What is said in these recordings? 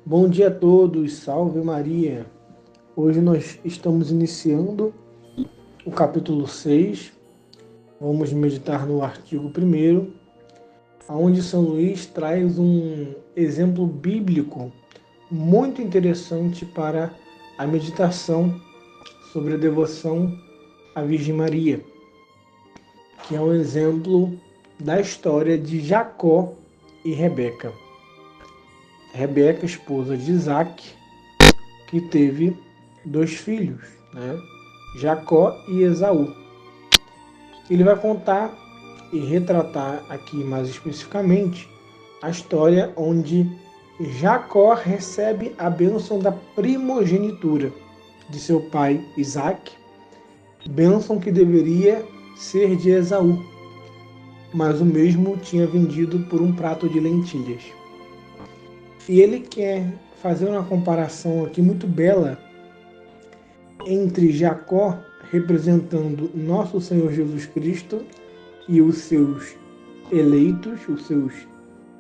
Bom dia a todos, salve Maria! Hoje nós estamos iniciando o capítulo 6. Vamos meditar no artigo 1º, onde São Luís traz um exemplo bíblico muito interessante para a meditação sobre a devoção à Virgem Maria, que é um exemplo da história de Jacó e Rebeca. Rebeca, esposa de Isaac, que teve 2 filhos, Jacó e Esaú. Ele vai contar e retratar aqui mais especificamente a história onde Jacó recebe a bênção da primogenitura de seu pai Isaac, bênção que deveria ser de Esaú, mas o mesmo tinha vendido por um prato de lentilhas. E ele quer fazer uma comparação aqui muito bela entre Jacó, representando nosso Senhor Jesus Cristo e os seus eleitos, os seus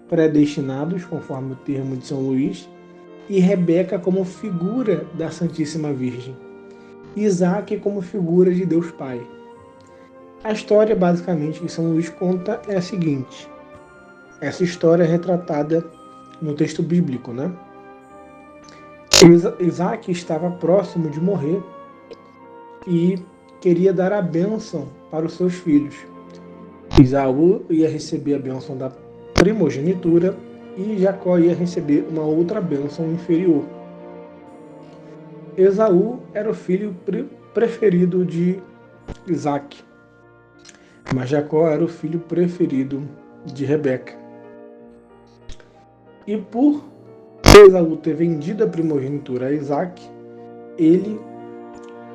predestinados, conforme o termo de São Luís, e Rebeca como figura da Santíssima Virgem, Isaac como figura de Deus Pai. A história, basicamente, que São Luís conta é a seguinte. Essa história é retratada no texto bíblico, Isaac estava próximo de morrer e queria dar a bênção para os seus filhos. Esaú ia receber a bênção da primogenitura e Jacó ia receber uma outra bênção inferior. Esaú era o filho preferido de Isaac, mas Jacó era o filho preferido de Rebeca. E por Esaú ter vendido a primogenitura a Isaac, ele,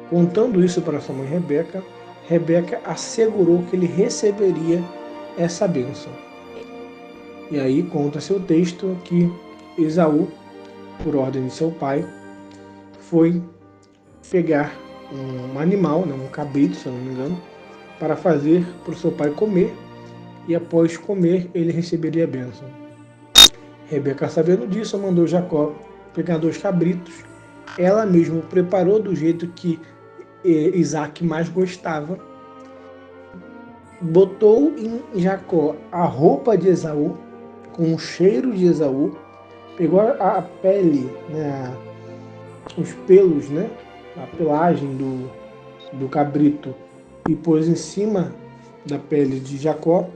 contando isso para sua mãe Rebeca, Rebeca assegurou que ele receberia essa bênção. E aí conta-se o texto que Esaú, por ordem de seu pai, foi pegar um animal, um cabrito, se eu não me engano, para fazer para o seu pai comer, e após comer ele receberia a bênção. Rebeca, sabendo disso, mandou Jacó pegar 2 cabritos. Ela mesma preparou do jeito que Isaac mais gostava, botou em Jacó a roupa de Esaú, com o cheiro de Esaú, pegou a pele, os pelos, a pelagem do cabrito, e pôs em cima da pele de Jacó,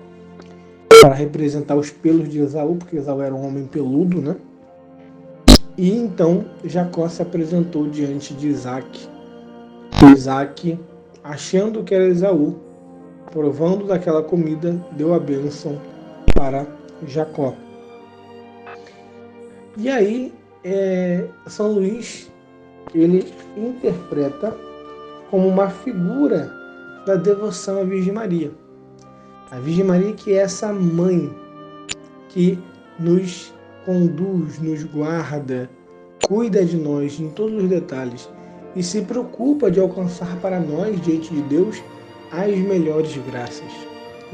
para representar os pelos de Esaú, porque Esaú era um homem peludo, E então Jacó se apresentou diante de Isaac. Isaac, achando que era Esaú, provando daquela comida, deu a bênção para Jacó. E aí, São Luís, ele interpreta como uma figura da devoção à Virgem Maria. A Virgem Maria, que é essa mãe que nos conduz, nos guarda, cuida de nós em todos os detalhes e se preocupa de alcançar para nós, diante de Deus, as melhores graças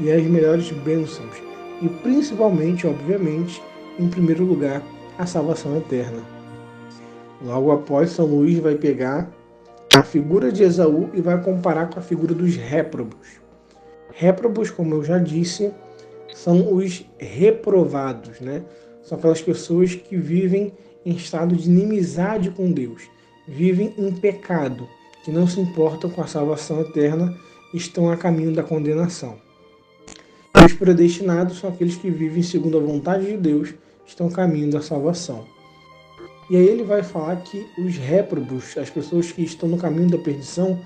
e as melhores bênçãos e principalmente, obviamente, em primeiro lugar, a salvação eterna. Logo após, São Luís vai pegar a figura de Esaú e vai comparar com a figura dos réprobos. Réprobos, como eu já disse, são os reprovados, São aquelas pessoas que vivem em estado de inimizade com Deus, vivem em pecado, que não se importam com a salvação eterna, estão a caminho da condenação. Os predestinados são aqueles que vivem segundo a vontade de Deus, estão a caminho da salvação. E aí ele vai falar que os réprobos, as pessoas que estão no caminho da perdição,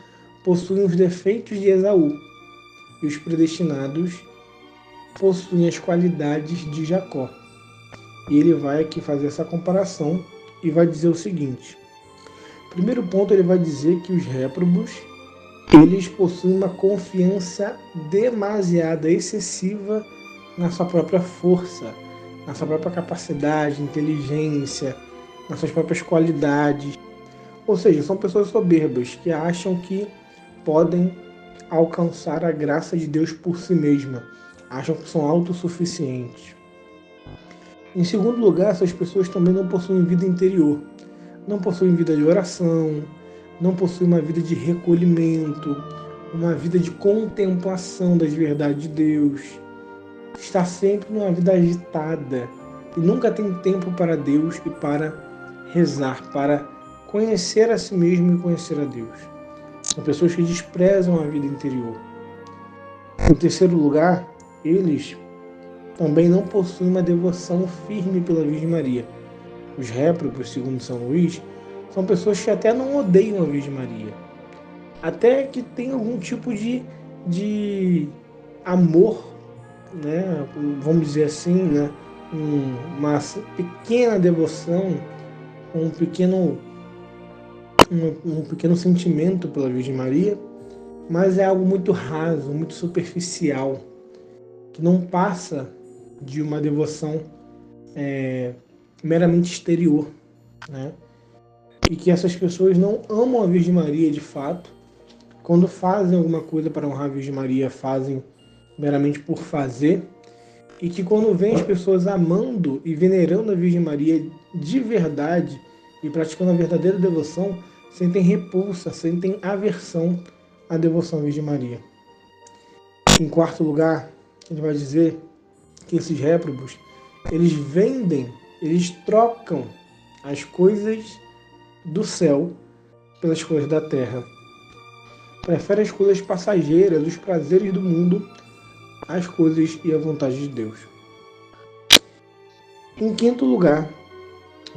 possuem os defeitos de Esaú, e os predestinados possuem as qualidades de Jacó. E ele vai aqui fazer essa comparação e vai dizer o seguinte. Primeiro ponto, ele vai dizer que os réprobos, eles possuem uma confiança demasiada, excessiva na sua própria força, na sua própria capacidade, inteligência, nas suas próprias qualidades. Ou seja, são pessoas soberbas que acham que podem alcançar a graça de Deus por si mesma, acham que são autossuficientes. Em segundo lugar, essas pessoas também não possuem vida interior, não possuem vida de oração, não possuem uma vida de recolhimento, uma vida de contemplação das verdades de Deus. Está sempre numa vida agitada e nunca tem tempo para Deus e para rezar, para conhecer a si mesmo e conhecer a Deus. São pessoas que desprezam a vida interior. Em terceiro lugar, eles também não possuem uma devoção firme pela Virgem Maria. Os réprobos, segundo São Luís, são pessoas que até não odeiam a Virgem Maria, até que tem algum tipo de amor, né? Vamos dizer assim, né? Uma pequena devoção, um pequeno sentimento pela Virgem Maria, mas é algo muito raso, muito superficial, que não passa de uma devoção meramente exterior, né? E que essas pessoas não amam a Virgem Maria de fato. Quando fazem alguma coisa para honrar a Virgem Maria, fazem meramente por fazer, e que quando vêm as pessoas amando e venerando a Virgem Maria de verdade e praticando a verdadeira devoção, sentem repulsa, sentem aversão à devoção à Virgem Maria. Em quarto lugar, ele vai dizer que esses réprobos, eles vendem, eles trocam as coisas do céu pelas coisas da terra. Preferem as coisas passageiras, os prazeres do mundo, às coisas e à vontade de Deus. Em quinto lugar,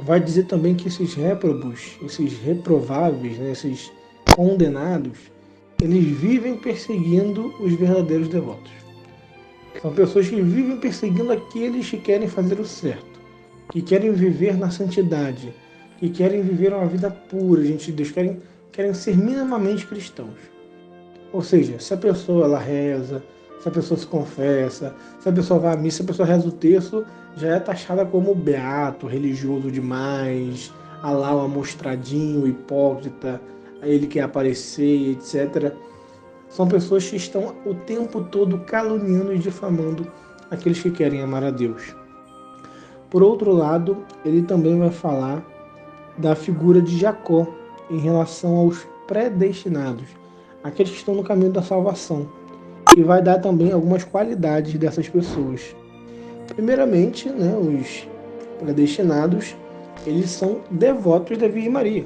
vai dizer também que esses réprobos, esses reprováveis, né, esses condenados, eles vivem perseguindo os verdadeiros devotos. São pessoas que vivem perseguindo aqueles que querem fazer o certo, que querem viver na santidade, que querem viver uma vida pura, gente de Deus, querem ser minimamente cristãos. Ou seja, se a pessoa ela reza, se a pessoa se confessa, se a pessoa vai à missa, se a pessoa reza o terço, já é taxada como beato, religioso demais, lá o amostradinho, hipócrita, ele quer aparecer, etc. São pessoas que estão o tempo todo caluniando e difamando aqueles que querem amar a Deus. Por outro lado, ele também vai falar da figura de Jacó em relação aos predestinados, aqueles que estão no caminho da salvação, e vai dar também algumas qualidades dessas pessoas. Primeiramente, né, os predestinados, eles são devotos da Virgem Maria.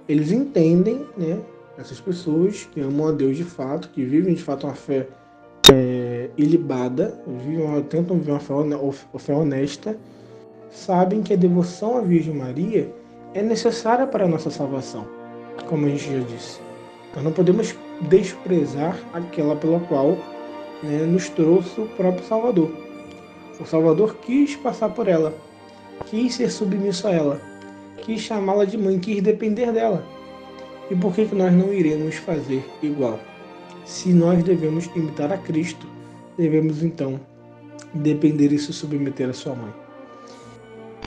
Eles entendem, né, essas pessoas que amam a Deus de fato, que vivem de fato uma fé ilibada, tentam viver uma fé honesta, sabem que a devoção à Virgem Maria é necessária para a nossa salvação, como a gente já disse. Nós não podemos desprezar aquela pela qual, né, nos trouxe o próprio Salvador. O Salvador quis passar por ela, quis ser submisso a ela, quis chamá-la de mãe, quis depender dela. E por que nós não iremos fazer igual? Se nós devemos imitar a Cristo, devemos então depender e se submeter a sua mãe.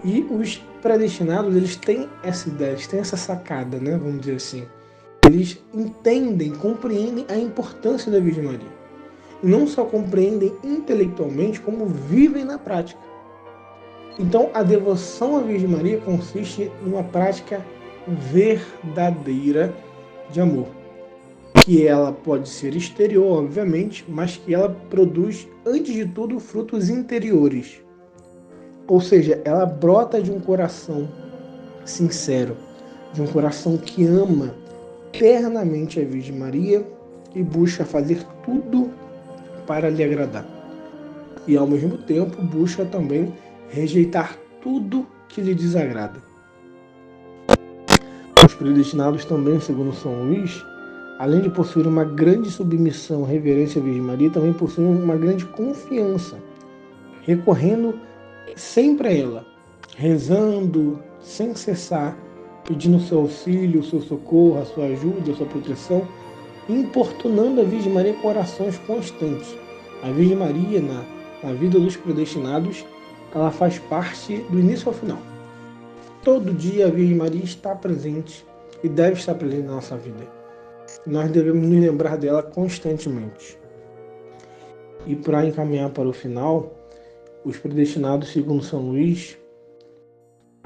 E os predestinados, eles têm essa ideia, eles têm essa sacada, né? Vamos dizer assim. Eles entendem, compreendem a importância da Virgem Maria. E não só compreendem intelectualmente, como vivem na prática. Então, a devoção à Virgem Maria consiste numa prática verdadeira de amor. Que ela pode ser exterior, obviamente, mas que ela produz, antes de tudo, frutos interiores. Ou seja, ela brota de um coração sincero, de um coração que ama eternamente a Virgem Maria e busca fazer tudo para lhe agradar. E ao mesmo tempo busca também rejeitar tudo que lhe desagrada. Os predestinados também, segundo São Luís, além de possuir uma grande submissão e reverência à Virgem Maria, também possuem uma grande confiança, recorrendo sempre a ela, rezando sem cessar, pedindo o seu auxílio, o seu socorro, a sua ajuda, a sua proteção, importunando a Virgem Maria com orações constantes. A Virgem Maria, na vida dos predestinados, ela faz parte do início ao final. Todo dia a Virgem Maria está presente e deve estar presente na nossa vida. Nós devemos nos lembrar dela constantemente. E para encaminhar para o final, os predestinados, segundo São Luís,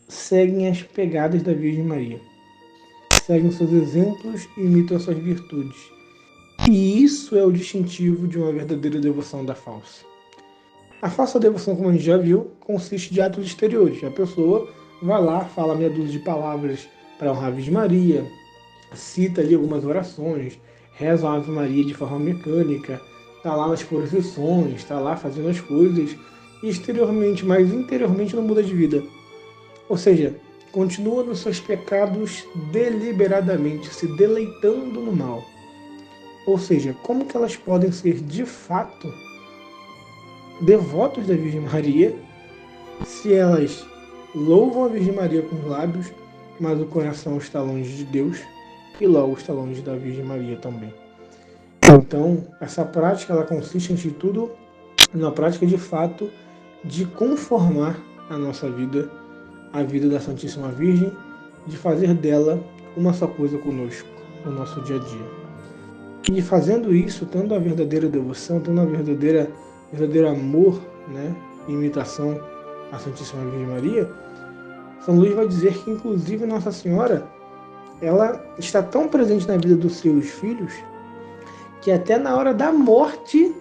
seguem as pegadas da Virgem Maria. Seguem seus exemplos e imitam suas virtudes. E isso é o distintivo de uma verdadeira devoção da falsa. A falsa devoção, como a gente já viu, consiste de atos exteriores. A pessoa vai lá, fala meia dúzia de palavras para honrar a Virgem Maria, cita ali algumas orações, reza a Ave Maria de forma mecânica, está lá nas procissões, está lá fazendo as coisas exteriormente, mas interiormente não muda de vida. Ou seja, continua nos seus pecados deliberadamente, se deleitando no mal. Ou seja, como que elas podem ser de fato devotos da Virgem Maria se elas louvam a Virgem Maria com os lábios, mas o coração está longe de Deus e logo está longe da Virgem Maria também. Então, essa prática ela consiste, antes de tudo, na prática de fato de conformar a nossa vida, a vida da Santíssima Virgem, de fazer dela uma só coisa conosco, no nosso dia a dia. E fazendo isso, tendo a verdadeira devoção, tendo a verdadeiro amor, né, e imitação à Santíssima Virgem Maria, São Luís vai dizer que, inclusive, Nossa Senhora, ela está tão presente na vida dos seus filhos, que até na hora da morte,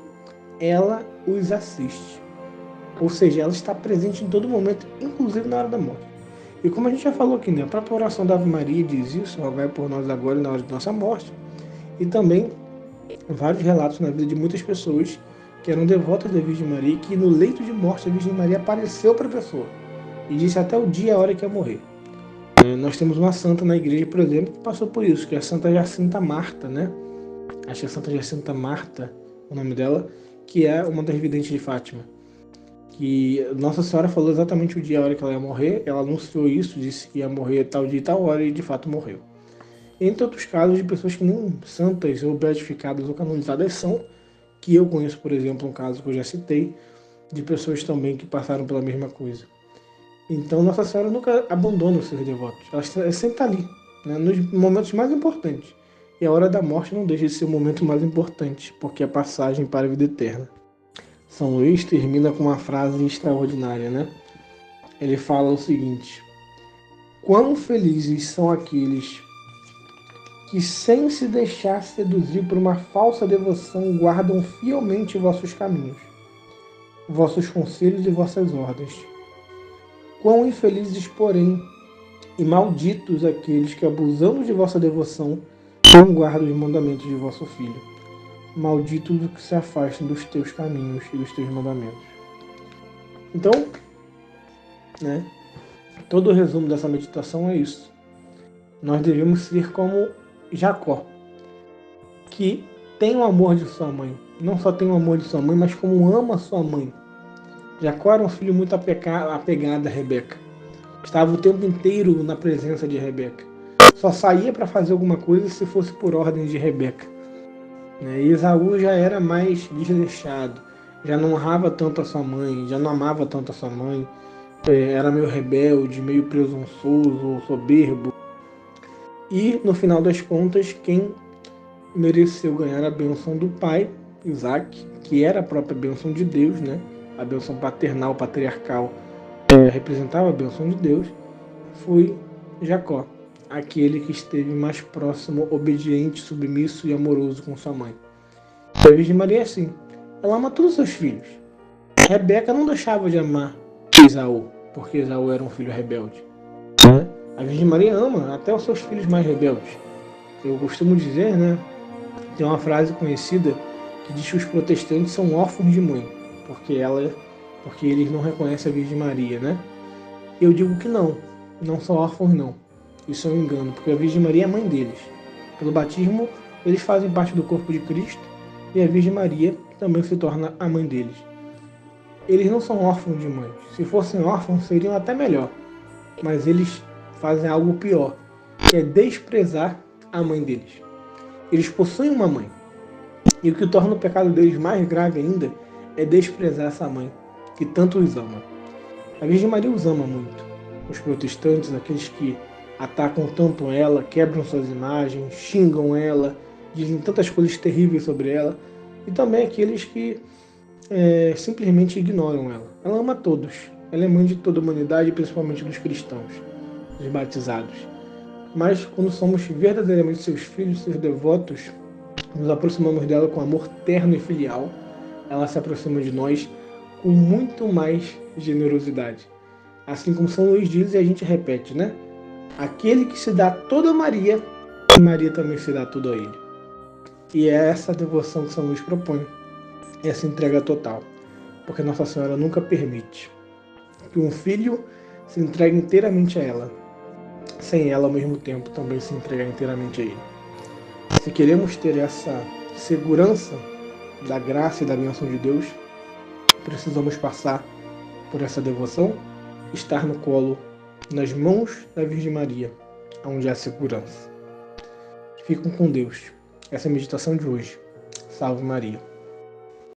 ela os assiste. Ou seja, ela está presente em todo momento, inclusive na hora da morte. E como a gente já falou aqui, né, a própria oração da Ave Maria diz isso, rogai por nós agora e na hora de nossa morte. E também vários relatos na vida de muitas pessoas que eram devotas da Virgem Maria e que no leito de morte a Virgem Maria apareceu para a pessoa e disse até o dia e a hora que ia morrer. Nós temos uma santa na igreja, por exemplo, que passou por isso, que é a Santa Jacinta Marta, né? Acho que é Santa Jacinta Marta, o nome dela, que é uma das videntes de Fátima. Que Nossa Senhora falou exatamente o dia e a hora que ela ia morrer, ela anunciou isso, disse que ia morrer tal dia e tal hora e de fato morreu. Entre outros casos de pessoas que nem santas ou beatificadas ou canonizadas são, que eu conheço, por exemplo, um caso que eu já citei, de pessoas também que passaram pela mesma coisa. Então Nossa Senhora nunca abandona os seus devotos, ela sempre está ali, né, nos momentos mais importantes. E a hora da morte não deixa de ser o momento mais importante, porque é a passagem para a vida eterna. São Luís termina com uma frase extraordinária, né? Ele fala o seguinte: quão felizes são aqueles que, sem se deixar seduzir por uma falsa devoção, guardam fielmente vossos caminhos, vossos conselhos e vossas ordens. Quão infelizes, porém, e malditos aqueles que, abusando de vossa devoção, não guardam os mandamentos de vosso Filho. Malditos os que se afastam dos teus caminhos e dos teus mandamentos. Então, né, todo o resumo dessa meditação é isso. Nós devemos ser como Jacó, que tem o amor de sua mãe. Não só tem o amor de sua mãe, mas como ama sua mãe. Jacó era um filho muito apegado a Rebeca. Estava o tempo inteiro na presença de Rebeca. Só saía para fazer alguma coisa se fosse por ordem de Rebeca. E Esaú já era mais desleixado, já não honrava tanto a sua mãe, já não amava tanto a sua mãe, era meio rebelde, meio presunçoso, soberbo. E, no final das contas, quem mereceu ganhar a bênção do pai, Isaac, que era a própria bênção de Deus, né? A bênção paternal, patriarcal, representava a bênção de Deus, foi Jacó, aquele que esteve mais próximo, obediente, submisso e amoroso com sua mãe. A Virgem Maria é assim, ela ama todos os seus filhos. Rebeca não deixava de amar Esaú, porque Esaú era um filho rebelde. A Virgem Maria ama até os seus filhos mais rebeldes. Eu costumo dizer, né, tem uma frase conhecida que diz que os protestantes são órfãos de mãe, porque eles não reconhecem a Virgem Maria, né? Eu digo que não são órfãos não. Isso é um engano, porque a Virgem Maria é a mãe deles. Pelo batismo, eles fazem parte do corpo de Cristo e a Virgem Maria também se torna a mãe deles. Eles não são órfãos de mãe. Se fossem órfãos, seriam até melhor. Mas eles fazem algo pior, que é desprezar a mãe deles. Eles possuem uma mãe. E o que torna o pecado deles mais grave ainda é desprezar essa mãe, que tanto os ama. A Virgem Maria os ama muito. Os protestantes, aqueles que atacam tanto ela, quebram suas imagens, xingam ela, dizem tantas coisas terríveis sobre ela, e também aqueles que simplesmente ignoram ela. Ela ama todos. Ela é mãe de toda a humanidade, principalmente dos cristãos, dos batizados. Mas quando somos verdadeiramente seus filhos, seus devotos, nos aproximamos dela com amor terno e filial. Ela se aproxima de nós com muito mais generosidade. Assim como São Luís diz e a gente repete, né? Aquele que se dá todo a Maria, Maria também se dá tudo a ele. E é essa devoção que São Luís propõe, essa entrega total. Porque Nossa Senhora nunca permite que um filho se entregue inteiramente a ela, sem ela ao mesmo tempo também se entregar inteiramente a ele. Se queremos ter essa segurança da graça e da bênção de Deus, precisamos passar por essa devoção, estar no colo, nas mãos da Virgem Maria, onde há segurança. Fiquem com Deus. Essa é a meditação de hoje. Salve Maria.